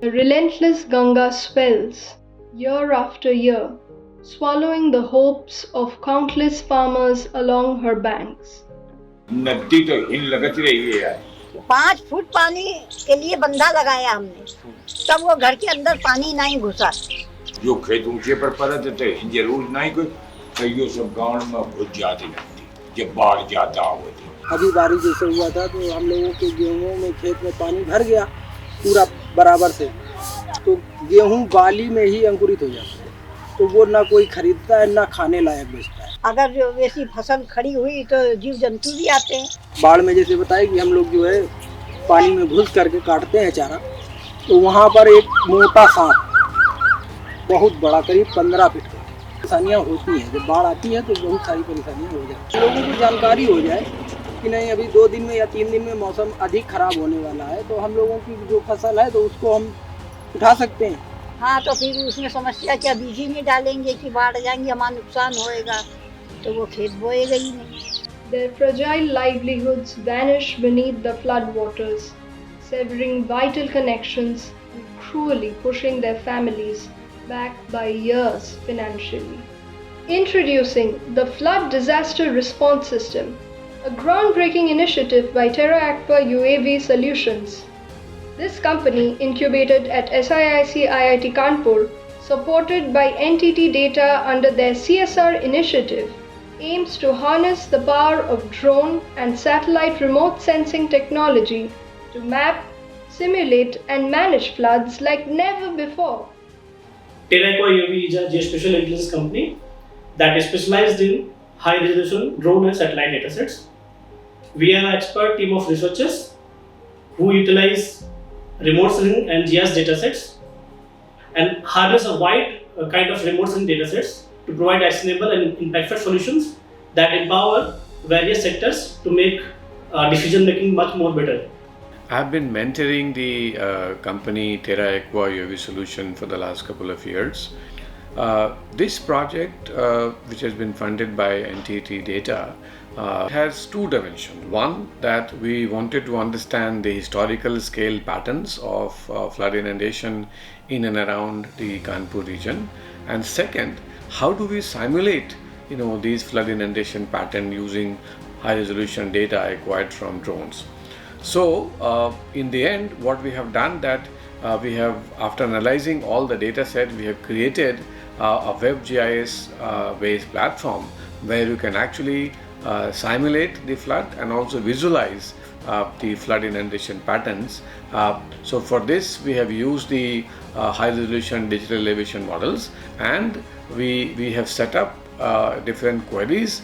The relentless Ganga swells, year after year, swallowing the hopes of countless farmers along her banks. नदी तो हिल लगती रही है। 5 foot पानी के लिए बंधा लगाया हमने, तब वो घर के अंदर पानी नहीं घुसा। जो खेत ऊंचे पर पड़ते थे जरूर नहीं कोई कईयों सब गांव में बहुत ज्यादा लगती जब बाढ़ ज्यादा होती। अभी बारिश जैसे हुआ था तो हम लोगों के गेहूं में खेत में पानी भर गया पूरा बराबर से, तो गेहूं बाली में ही अंकुरित हो जाता है, तो वो ना कोई खरीदता है ना खाने लायक बचता है। अगर जो वैसी फसल खड़ी हुई तो जीव जंतु भी आते हैं। बाढ़ में जैसे बताए कि हम लोग जो है पानी में घुस करके काटते हैं चारा, तो वहाँ पर एक मोटा सांप बहुत बड़ा करीब 15 फीट का, परेशानियाँ होती हैं। जब बाढ़ आती है तो बहुत सारी परेशानियाँ हो जाती हैं। लोगों को जानकारी हो जाए कि नहीं अभी 2 दिन में या 3 दिन में मौसम अधिक खराब होने वाला है, तो हम लोगों की जो फसल है तो उसको हम उठा सकते हैं। हाँ, तो फिर उसमें समस्या क्या, बीजी में डालेंगे कि बाढ़ जाएंगे, हमारा नुकसान होएगा, तो वो खेत बोएगा ही नहीं। Their fragile livelihoods vanish beneath the floodwaters, severing vital connections and cruelly pushing their families back by years financially. Introducing the Flood Disaster Response System, a groundbreaking initiative by Terra Aqua UAV Solutions. This company, incubated at SIIC IIT Kanpur, supported by NTT Data under their CSR initiative, aims to harness the power of drone and satellite remote sensing technology to map, simulate, and manage floods like never before. Terra Aqua UAV is a geospatial intelligence company that is specialized in high-resolution drone and satellite datasets. We are an expert team of researchers who utilize remote sensing and GIS datasets and harness a wide kind of remote sensing datasets to provide actionable and impactful solutions that empower various sectors to make decision making much more better. I've been mentoring the company Terra Aqua UAV Solution for the last couple of years. This project, which has been funded by NTT Data, has two dimensions. One, that we wanted to understand the historical scale patterns of flood inundation in and around the Kanpur region, and second, how do we simulate these flood inundation pattern using high resolution data acquired from drones. So in the end, what we have done that we have, after analyzing all the data set, we have created a WebGIS based platform where you can actually simulate the flood and also visualize the flood inundation patterns. So for this we have used the high resolution digital elevation models, and we have set up different queries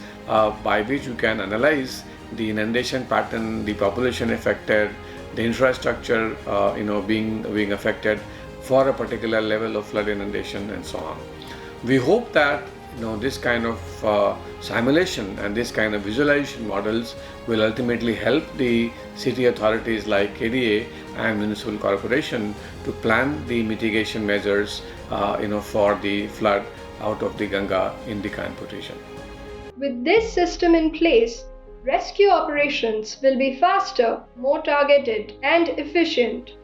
by which you can analyze the inundation pattern, the population affected, the infrastructure being affected for a particular level of flood inundation and so on. We hope that this kind of simulation and this kind of visualization models will ultimately help the city authorities like KDA and municipal corporation to plan the mitigation measures for the flood out of the Ganga in the Kanpur region. With this system in place, rescue operations will be faster, more targeted, and efficient.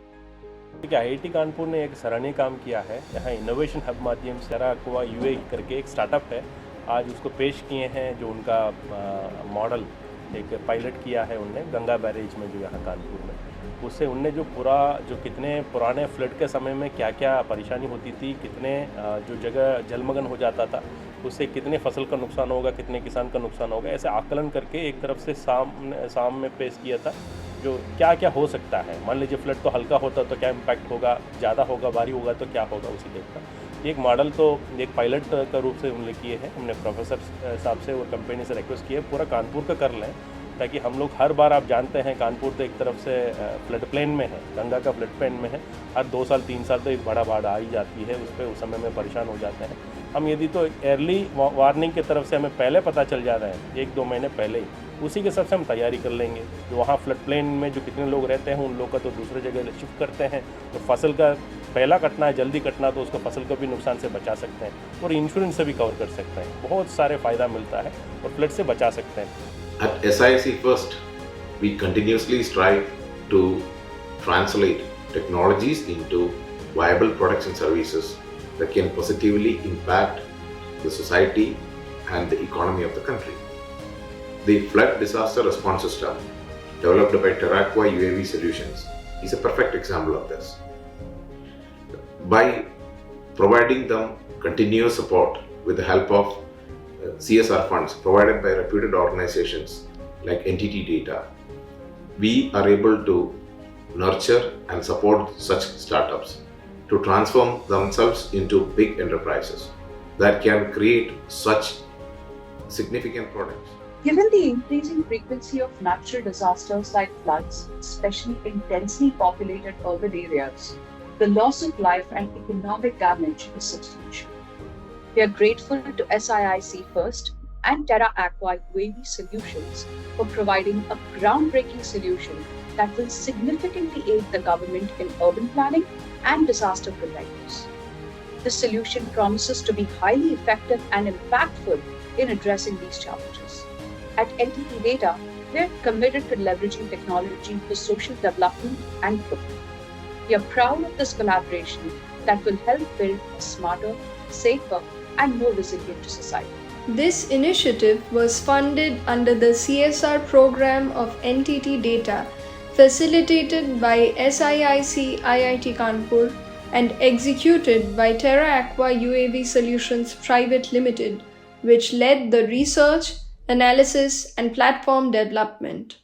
IIT Kanpur ने एक सराहनीय काम किया है। यहाँ innovation hub माध्यम से टेरा aqua UA करके एक स्टार्टअप है, आज उसको पेश किए हैं। जो उनका मॉडल एक पायलट किया है उनने गंगा बैरेज में, जो यहाँ कानपुर में, उससे उनने जो कितने पुराने फ्लड के समय में क्या क्या परेशानी होती थी, कितने जो जगह जलमग्न हो जाता था, उससे कितने फसल का नुकसान होगा, कितने किसान का नुकसान होगा, ऐसे आकलन करके एक तरफ से शाम में पेश किया था। जो क्या क्या हो सकता है, मान लीजिए फ्लड तो हल्का होता तो क्या इम्पैक्ट होगा, ज़्यादा होगा, भारी होगा तो क्या होगा, उसी देखता एक मॉडल तो एक पायलट का रूप से हमने किए हैं। हमने प्रोफेसर साहब से और कंपनी से रिक्वेस्ट की है पूरा कानपुर का कर लें, ताकि हम लोग हर बार, आप जानते हैं कानपुर तो एक तरफ से फ्लड प्लेन में है, गंगा का फ्लड प्लेन में है, हर 2 साल 3 साल तो एक बड़ा बाढ़ आ ही जाती है, उस समय में परेशान हो जाते हैं हम। यदि तो अर्ली वार्निंग की तरफ से हमें पहले पता चल जाता है, 1-2 महीने पहले ही, उसी के हिसाब से हम तैयारी कर लेंगे। जो वहाँ फ्लड प्लेन में जो कितने लोग रहते हैं, उन लोग का तो दूसरे जगह शिफ्ट करते हैं। तो फसल का पहला कटना है, जल्दी कटना, तो उसको फसल को भी नुकसान से बचा सकते हैं और इंश्योरेंस से भी कवर कर सकते हैं। बहुत सारे फ़ायदा मिलता है और फ्लड से बचा सकते हैं। At SIC First, we continuously strive to translate technologies into viable products and services that can positively impact the society and the economy of the country. The flood disaster response system developed by TerraQua UAV Solutions is a perfect example of this. By providing them continuous support with the help of CSR funds provided by reputed organizations like NTT Data, we are able to nurture and support such startups to transform themselves into big enterprises that can create such significant products. Given the increasing frequency of natural disasters like floods, especially in densely populated urban areas, the loss of life and economic damage is substantial. We are grateful to SIIC First and TerraQua UAV Solutions for providing a groundbreaking solution that will significantly aid the government in urban planning and disaster preparedness. This solution promises to be highly effective and impactful in addressing these challenges. At NTT Data, we are committed to leveraging technology for social development and growth. We are proud of this collaboration that will help build a smarter, safer, and more resilient society. This initiative was funded under the CSR program of NTT Data, facilitated by SIIC IIT Kanpur and executed by TerraQua UAV Solutions Private Limited, which led the research, analysis, and platform development.